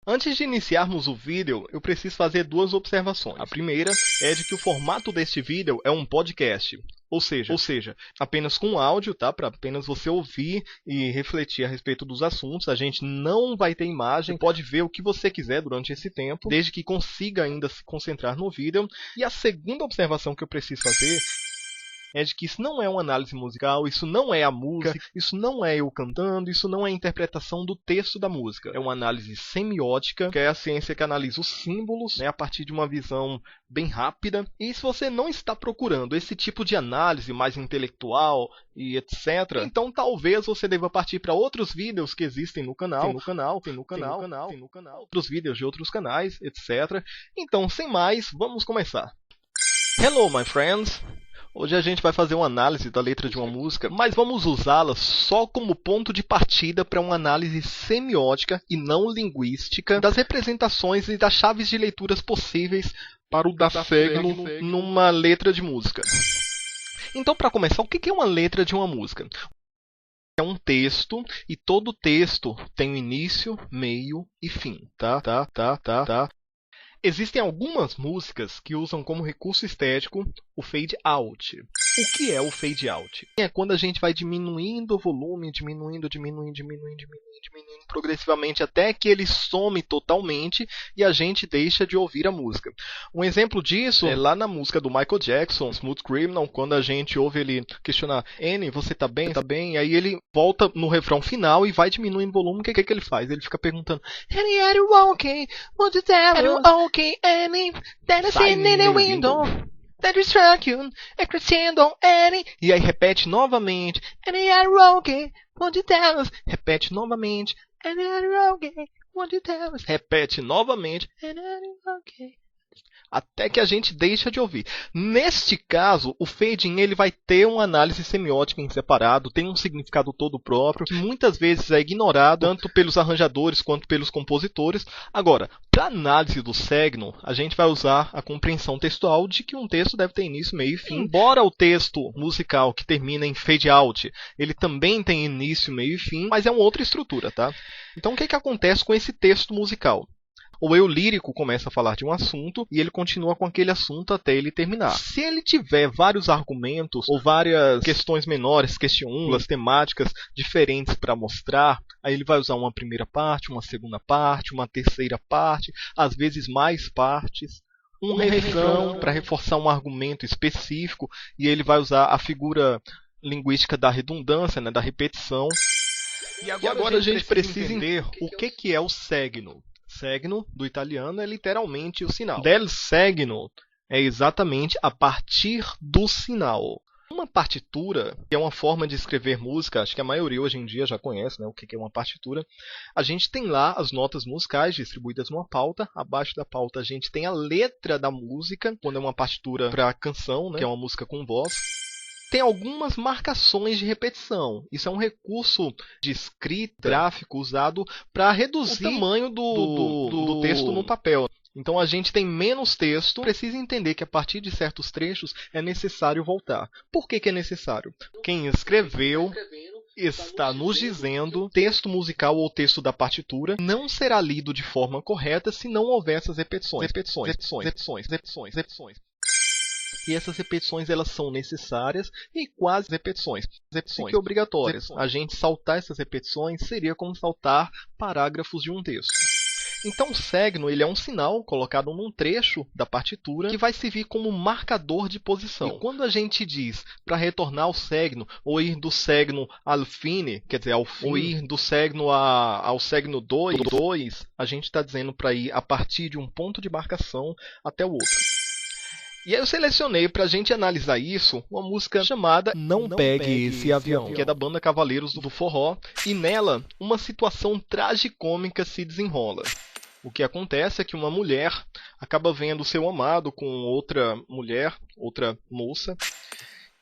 Antes de iniciarmos o vídeo, eu preciso fazer duas observações. A primeira é de que o formato deste vídeo é um podcast. Ou seja, apenas com áudio, tá? Para apenas você ouvir e refletir a respeito dos assuntos. A gente não vai ter imagem, pode ver o que você quiser durante esse tempo, desde que consiga ainda se concentrar no vídeo. E a segunda observação que eu preciso fazer é de que isso não é uma análise musical, isso não é a música, isso não é eu cantando, isso não é a interpretação do texto da música. É uma análise semiótica, que é a ciência que analisa os símbolos, né, a partir de uma visão bem rápida. E se você não está procurando esse tipo de análise mais intelectual e etc., então talvez você deva partir para outros vídeos que existem no canal, outros vídeos de outros canais, etc. Então, sem mais, vamos começar. Hello, my friends! Hoje a gente vai fazer uma análise da letra de uma música, mas vamos usá-la só como ponto de partida para uma análise semiótica e não linguística das representações e das chaves de leituras possíveis para o Dasegno numa letra de música. Então, para começar, o que é uma letra de uma música? É um texto e todo texto tem um início, meio e fim, tá? Existem algumas músicas que usam como recurso estético o fade out. O que é o fade out? É quando a gente vai diminuindo o volume, diminuindo progressivamente até que ele some totalmente e a gente deixa de ouvir a música. Um exemplo disso é lá na música do Michael Jackson, Smooth Criminal, quando a gente ouve ele questionar: Annie, você tá bem? Tá bem? E aí ele volta no refrão final e vai diminuindo o volume. O que ele faz? Ele fica perguntando: Annie, are you okay? Would you tell me okay, Annie? That I seen in the window. That we struck you, a crescendo, Annie. E aí repete novamente: Annie, are you okay? Would you tell us? Repete novamente: Annie, are you okay? Would you tell us? Repete novamente: Annie, are you okay? Até que a gente deixa de ouvir. Neste caso, o fading ele vai ter uma análise semiótica em separado, tem um significado todo próprio, que muitas vezes é ignorado tanto pelos arranjadores quanto pelos compositores. Agora, para análise do Segno, a gente vai usar a compreensão textual de que um texto deve ter início, meio e fim. Embora o texto musical que termina em fade out, ele também tem início, meio e fim, mas é uma outra estrutura, tá? Então, o que acontece com esse texto musical? O eu lírico começa a falar de um assunto e ele continua com aquele assunto até ele terminar. Se ele tiver vários argumentos ou várias questões menores, questões temáticas diferentes para mostrar, aí ele vai usar uma primeira parte, uma segunda parte, uma terceira parte, às vezes mais partes. Um refrão para reforçar um argumento específico e ele vai usar a figura linguística da redundância, né, da repetição. E agora a gente precisa entender o que é o segno. Segno, do italiano, é literalmente o sinal. Del segno é exatamente a partir do sinal. Uma partitura, que é uma forma de escrever música, acho que a maioria hoje em dia já conhece, né, o que é uma partitura. A gente tem lá as notas musicais distribuídas numa pauta. Abaixo da pauta a gente tem a letra da música, quando é uma partitura para canção, né, que é uma música com voz. Tem algumas marcações de repetição. Isso é um recurso de escrita gráfico usado para reduzir o tamanho do texto no papel. Então a gente tem menos texto, precisa entender que a partir de certos trechos é necessário voltar. Por que é necessário? Quem escreveu está nos dizendo que o texto musical ou texto da partitura não será lido de forma correta se não houver essas repetições. E essas repetições elas são necessárias e quase repetições que obrigatórias. A gente saltar essas repetições seria como saltar parágrafos de um texto. Então o segno ele é um sinal colocado num trecho da partitura que vai servir como marcador de posição. E quando a gente diz para retornar ao segno, ou ir do segno al fine, quer dizer, ao fim, ou ir do segno ao segno 2, a gente está dizendo para ir a partir de um ponto de marcação até o outro. E aí eu selecionei para a gente analisar isso uma música chamada Não Pegue Esse Avião, que é da banda Cavaleiros do Forró, e nela uma situação tragicômica se desenrola. O que acontece é que uma mulher acaba vendo seu amado com outra mulher, outra moça,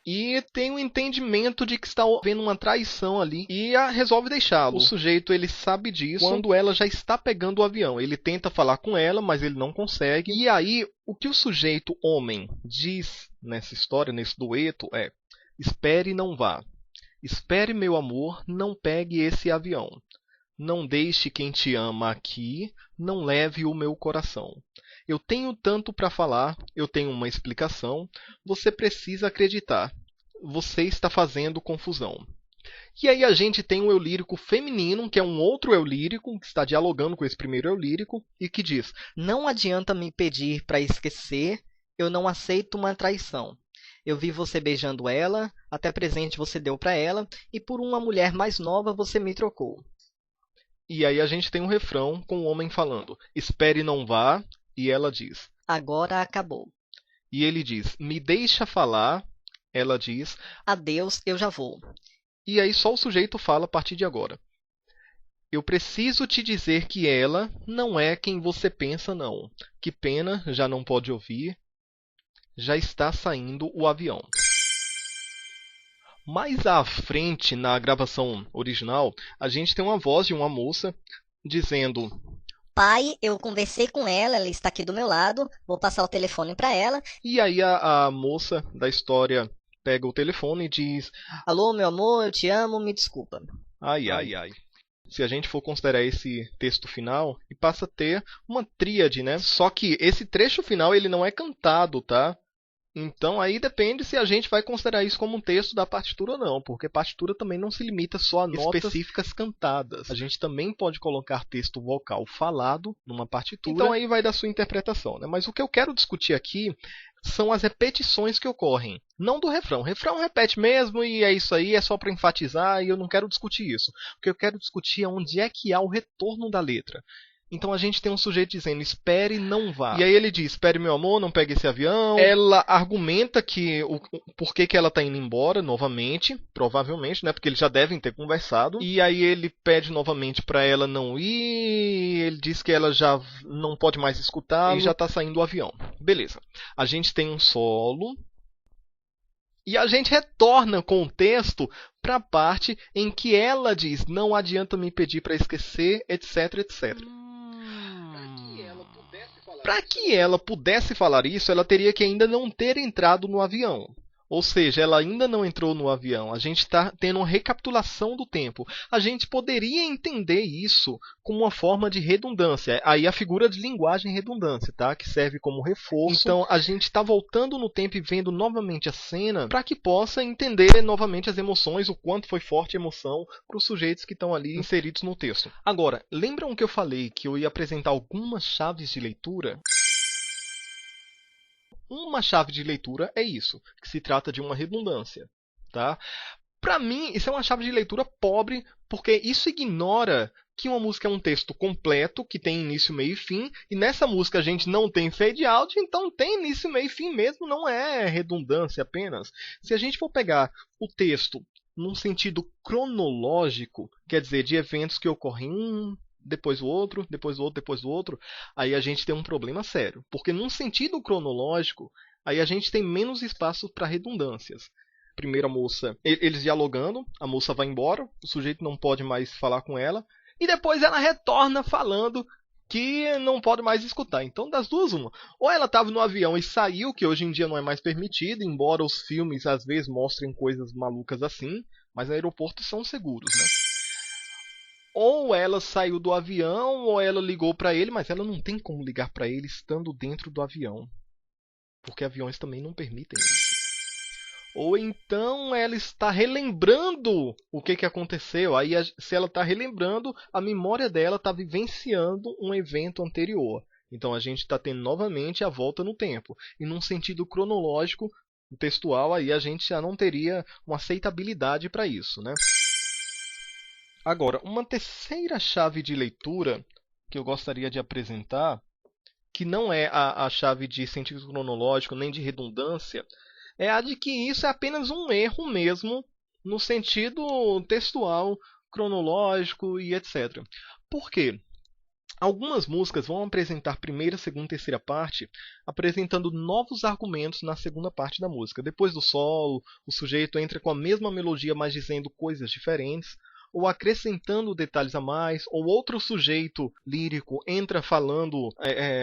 e tem um entendimento de que está havendo uma traição ali e resolve deixá-lo. O sujeito ele sabe disso quando ela já está pegando o avião. Ele tenta falar com ela, mas ele não consegue. E aí, o que o sujeito homem diz nessa história, nesse dueto, é: espere e não vá. Espere, meu amor, não pegue esse avião. Não deixe quem te ama aqui, não leve o meu coração. Eu tenho tanto para falar, eu tenho uma explicação, você precisa acreditar. Você está fazendo confusão. E aí a gente tem um eu lírico feminino, que é um outro eu lírico, que está dialogando com esse primeiro eu lírico, e que diz: Não adianta me pedir para esquecer, eu não aceito uma traição. Eu vi você beijando ela, até presente você deu para ela, e por uma mulher mais nova você me trocou. E aí a gente tem um refrão com o homem falando: espere, não vá, e ela diz: Agora acabou. E ele diz: me deixa falar, ela diz: Adeus, eu já vou. E aí só o sujeito fala a partir de agora. Eu preciso te dizer que ela não é quem você pensa, não. Que pena, já não pode ouvir. Já está saindo o avião. Mais à frente, na gravação original, a gente tem uma voz de uma moça dizendo: Pai, eu conversei com ela, ela está aqui do meu lado, vou passar o telefone para ela. E aí a moça da história pega o telefone e diz: Alô, meu amor, eu te amo, me desculpa. ai, ai, ai. Se a gente for considerar esse texto final, e passa a ter uma tríade, né? Só que esse trecho final ele não é cantado, tá? Então aí depende se a gente vai considerar isso como um texto da partitura ou não, porque partitura também não se limita só a notas específicas cantadas. A gente também pode colocar texto vocal falado numa partitura. Então aí vai da sua interpretação, né? Mas o que eu quero discutir aqui são as repetições que ocorrem, não do refrão. O refrão repete mesmo e é isso aí, é só para enfatizar e eu não quero discutir isso. O que eu quero discutir é onde é que há o retorno da letra. Então a gente tem um sujeito dizendo: espere, não vá. E aí ele diz: espere, meu amor, não pegue esse avião. Ela argumenta que por que ela está indo embora novamente, provavelmente, né? Porque eles já devem ter conversado. E aí ele pede novamente para ela não ir. Ele diz que ela já não pode mais escutar e já está saindo o avião. Beleza. A gente tem um solo. E a gente retorna com o texto para a parte em que ela diz: não adianta me pedir para esquecer, etc, etc. Para que ela pudesse falar isso, ela teria que ainda não ter entrado no avião. Ou seja, ela ainda não entrou no avião. A gente está tendo uma recapitulação do tempo. A gente poderia entender isso como uma forma de redundância. Aí a figura de linguagem redundância, tá? Que serve como reforço. Então a gente está voltando no tempo e vendo novamente a cena para que possa entender novamente as emoções, o quanto foi forte a emoção para os sujeitos que estão ali inseridos no texto. Agora, lembram que eu falei que eu ia apresentar algumas chaves de leitura? Uma chave de leitura é isso, que se trata de uma redundância, tá? Para mim, isso é uma chave de leitura pobre, porque isso ignora que uma música é um texto completo, que tem início, meio e fim, e nessa música a gente não tem fade out, então tem início, meio e fim mesmo, não é redundância apenas. Se a gente for pegar o texto num sentido cronológico, quer dizer, de eventos que ocorrem depois o outro, depois o outro, depois o outro, aí a gente tem um problema sério. Porque num sentido cronológico, aí a gente tem menos espaço para redundâncias. Primeiro a moça, eles dialogando, a moça vai embora, o sujeito não pode mais falar com ela, e depois ela retorna falando que não pode mais escutar. Então, das duas, uma. Ou ela estava no avião e saiu, que hoje em dia não é mais permitido, embora os filmes às vezes mostrem coisas malucas assim, mas aeroportos são seguros, né? Ou ela saiu do avião, ou ela ligou para ele, mas ela não tem como ligar para ele estando dentro do avião. Porque aviões também não permitem isso. Ou então ela está relembrando o que aconteceu. Aí, se ela está relembrando, a memória dela está vivenciando um evento anterior. Então a gente está tendo novamente a volta no tempo. E num sentido cronológico, textual, aí a gente já não teria uma aceitabilidade para isso, né? Agora, uma terceira chave de leitura que eu gostaria de apresentar, que não é a chave de sentido cronológico nem de redundância, é a de que isso é apenas um erro mesmo no sentido textual, cronológico e etc. Por quê? Algumas músicas vão apresentar primeira, segunda e terceira parte, apresentando novos argumentos na segunda parte da música. Depois do solo, o sujeito entra com a mesma melodia, mas dizendo coisas diferentes. ou acrescentando detalhes a mais, ou outro sujeito lírico entra falando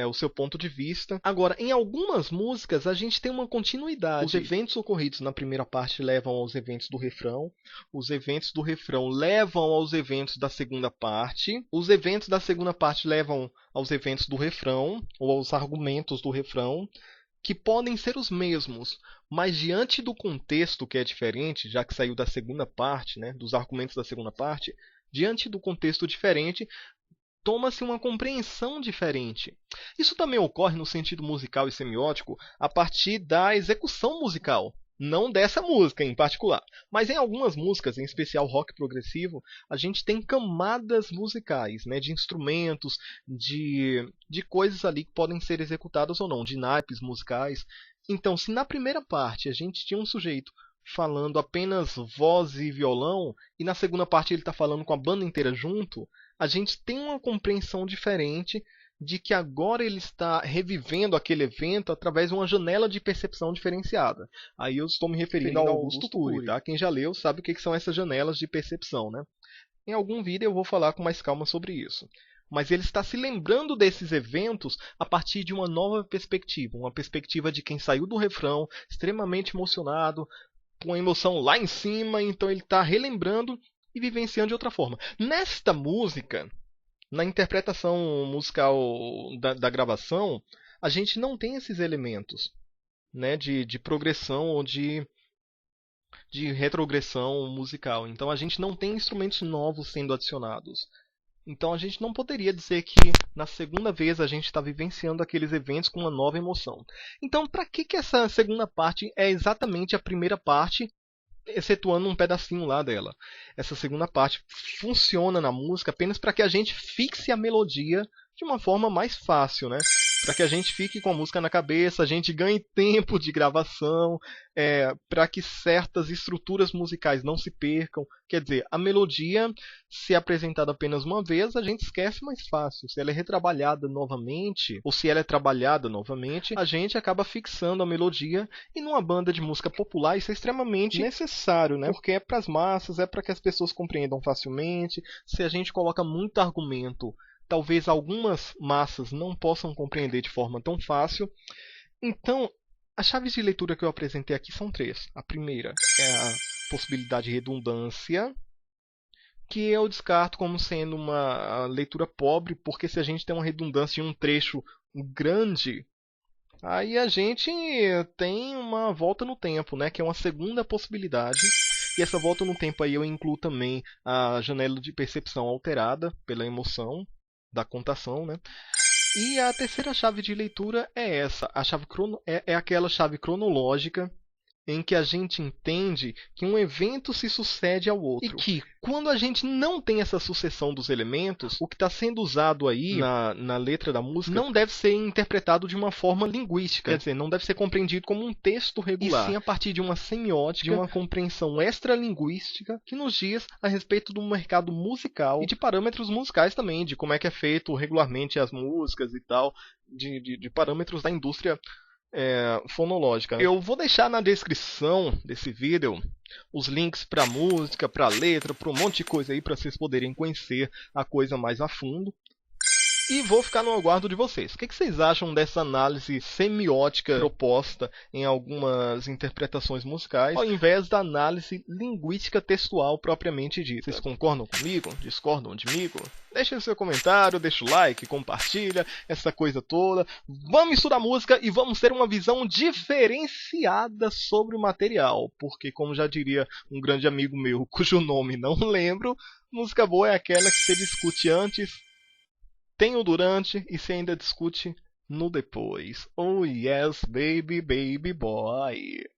o seu ponto de vista. Agora, em algumas músicas, a gente tem uma continuidade. Os eventos ocorridos na primeira parte levam aos eventos do refrão, os eventos do refrão levam aos eventos da segunda parte, os eventos da segunda parte levam aos eventos do refrão, ou aos argumentos do refrão, que podem ser os mesmos, mas diante do contexto que é diferente, já que saiu da segunda parte, né, dos argumentos da segunda parte, diante do contexto diferente, toma-se uma compreensão diferente. Isso também ocorre no sentido musical e semiótico a partir da execução musical. Não dessa música em particular, mas em algumas músicas, em especial rock progressivo, a gente tem camadas musicais, né, de instrumentos, de coisas ali que podem ser executadas ou não, de naipes musicais. Então, se na primeira parte a gente tinha um sujeito falando apenas voz e violão, e na segunda parte ele está falando com a banda inteira junto, a gente tem uma compreensão diferente de que agora ele está revivendo aquele evento através de uma janela de percepção diferenciada. Aí eu estou me referindo ao Augusto Cury, tá? Quem já leu sabe o que são essas janelas de percepção, né? Em algum vídeo eu vou falar com mais calma sobre isso. Mas ele está se lembrando desses eventos a partir de uma nova perspectiva. Uma perspectiva de quem saiu do refrão, extremamente emocionado, com a emoção lá em cima, então ele está relembrando e vivenciando de outra forma. Nesta música, na interpretação musical da gravação, a gente não tem esses elementos, né, de progressão ou de retrogressão musical. Então a gente não tem instrumentos novos sendo adicionados. Então a gente não poderia dizer que na segunda vez a gente está vivenciando aqueles eventos com uma nova emoção. Então para que essa segunda parte é exatamente a primeira parte, excetuando um pedacinho lá dela? Essa segunda parte funciona na música apenas para que a gente fixe a melodia de uma forma mais fácil, né? Para que a gente fique com a música na cabeça, a gente ganhe tempo de gravação, para que certas estruturas musicais não se percam. Quer dizer, a melodia, se apresentada apenas uma vez, a gente esquece mais fácil. Se ela é retrabalhada novamente, ou se ela é trabalhada novamente, a gente acaba fixando a melodia. E numa banda de música popular isso é extremamente necessário, né? Porque é para as massas, é para que as pessoas compreendam facilmente. Se a gente coloca muito argumento, talvez algumas massas não possam compreender de forma tão fácil. Então, as chaves de leitura que eu apresentei aqui são três. A primeira é a possibilidade de redundância, que eu descarto como sendo uma leitura pobre, porque se a gente tem uma redundância em um trecho grande, aí a gente tem uma volta no tempo, né, que é uma segunda possibilidade. E essa volta no tempo aí eu incluo também a janela de percepção alterada pela emoção da contação, né? E a terceira chave de leitura é essa. A chave é aquela chave cronológica em que a gente entende que um evento se sucede ao outro. E que, quando a gente não tem essa sucessão dos elementos, o que está sendo usado aí na letra da música não deve ser interpretado de uma forma linguística. Quer dizer, não deve ser compreendido como um texto regular. E sim a partir de uma semiótica, de uma compreensão extralinguística que nos diz a respeito do mercado musical e de parâmetros musicais também, de como é que é feito regularmente as músicas e tal, de parâmetros da indústria fonológica. Eu vou deixar na descrição desse vídeo os links para música, para letra, para um monte de coisa aí para vocês poderem conhecer a coisa mais a fundo. E vou ficar no aguardo de vocês. O que vocês acham dessa análise semiótica proposta em algumas interpretações musicais, ao invés da análise linguística textual propriamente dita? Vocês concordam comigo? Discordam de mim? Deixa o seu comentário, deixa o like, compartilha, essa coisa toda. Vamos estudar música e vamos ter uma visão diferenciada sobre o material. Porque, como já diria um grande amigo meu, cujo nome não lembro, música boa é aquela que se discute antes, tem o durante e se ainda discute no depois. Oh yes, baby, baby boy.